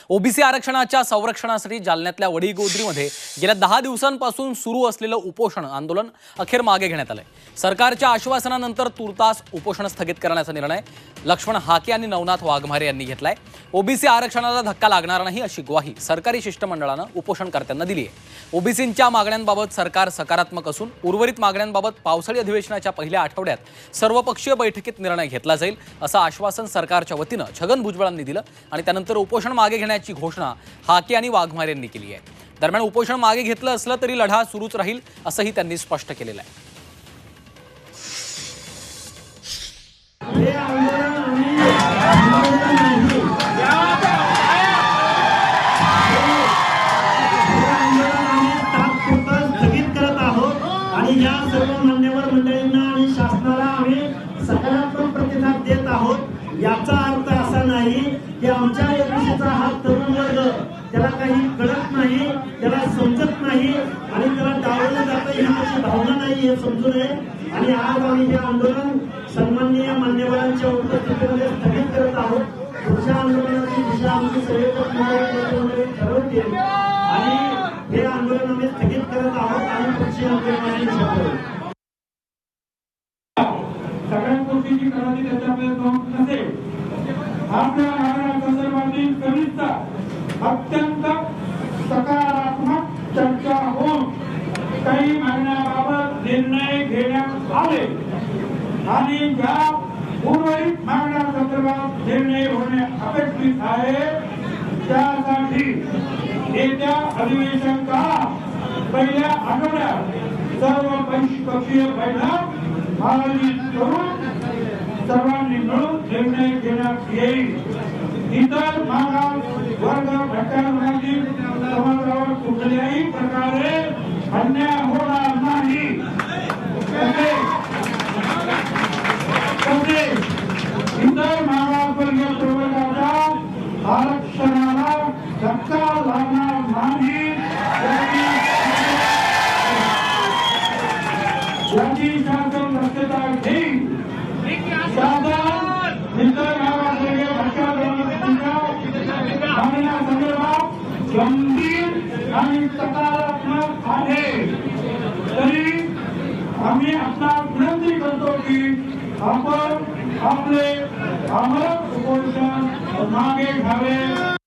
OBC आरक्षणाच्या संरक्षणासाठी जालन्यातल्या वडीगोद्रीमध्ये गेल्या 10 दिवसांपासून सुरू असलेलं उपोषण आंदोलन अखेर मागे घेण्यात आलंय। सरकारच्या आश्वासनानंतर तुर्तास उपोषण स्थगित करण्याचा निर्णय लक्ष्मण हाके आणि नवनाथ वाघमारे यांनी घेतलाय। ओबीसी आरक्षणाला धक्का लागणार नाही अशी ग्वाही सरकारी शिष्टमंडळानं उपोषणकर्त्यांना दिली आहे। ओबीसींच्या मागण्यांबाबत सरकार सकारात्मक असून उर्वरित मागण्यांबाबत पावसाळी अधिवेशनाच्या पहिल्या आठवड्यात सर्वपक्षीय बैठकीत निर्णय घेतला जाईल असं आश्वासन सरकारच्या वतीनं छगन भुजबळांनी दिलं आणि त्यानंतर उपोषण मागे घेण्याची घोषणा हाके आणि वाघमारे यांनी केली आहे। दरम्यान उपोषण मागे घेतलं असलं तरी लढा सुरूच राहील असंही त्यांनी स्पष्ट केलेलं आहे। या सर्व मान्यवर मंडळींना आणि शासनाला आम्ही सकारात्मक प्रतिसाद देत आहोत। याचा अर्थ असा नाही की आमच्या ओबीसीचा हा तरुण वर्ग त्याला काही कळत नाही, त्याला समजत नाही आणि त्याला डावललं जातं ही त्याची भावना नाही हे समजू नये। आणि आज आम्ही हे आंदोलन सन्माननीय मान्यवरांच्या उपस्थितीमध्ये स्थगित करत आहोत। पुढच्या आंदोलनाची दिशा आमची संयोजक मंडळी ठरवतील आणि हे आंदोलन आम्ही स्थगित करत आहोत आणि पुढची आंदोलनाची दिशा ठरवू। सगळ्या गोष्टीची करायची त्याच्यामध्ये दोन नसेल। आपल्या महाराष्ट्रातील कनिष्ठ अत्यंत सकारात्मक चर्चा होऊन काही मागण्याबाबत निर्णय घेण्यात आले आणि ज्या उर्वरित मागण्यासंदर्भात निर्णय होणे अपेक्षित आहे त्यासाठी येत्या अधिवेशन काळात पहिल्या आठवड्यात सर्व पक्षीय बैठक आयोजित करून सर्वांनी मिळून निर्णय घेण्यात येईल। इतर मागास वर्ग घटकांमधील समाजावर कुठल्याही प्रकारे अन्याय होणार नाही। इतर मागासवर्गीय प्रवर्गाच्या आरक्षणाला धक्का लागणार नाही याची शासन दक्षता घेईल। शासन इतर मागासवर्गीय मागण्यासंदर्भात गंभीर आणि सकारात्मक आहे। तरी आम्ही आपणास विनंती करतो की आपण आपले आमरण उपोषण मागे घ्यावे।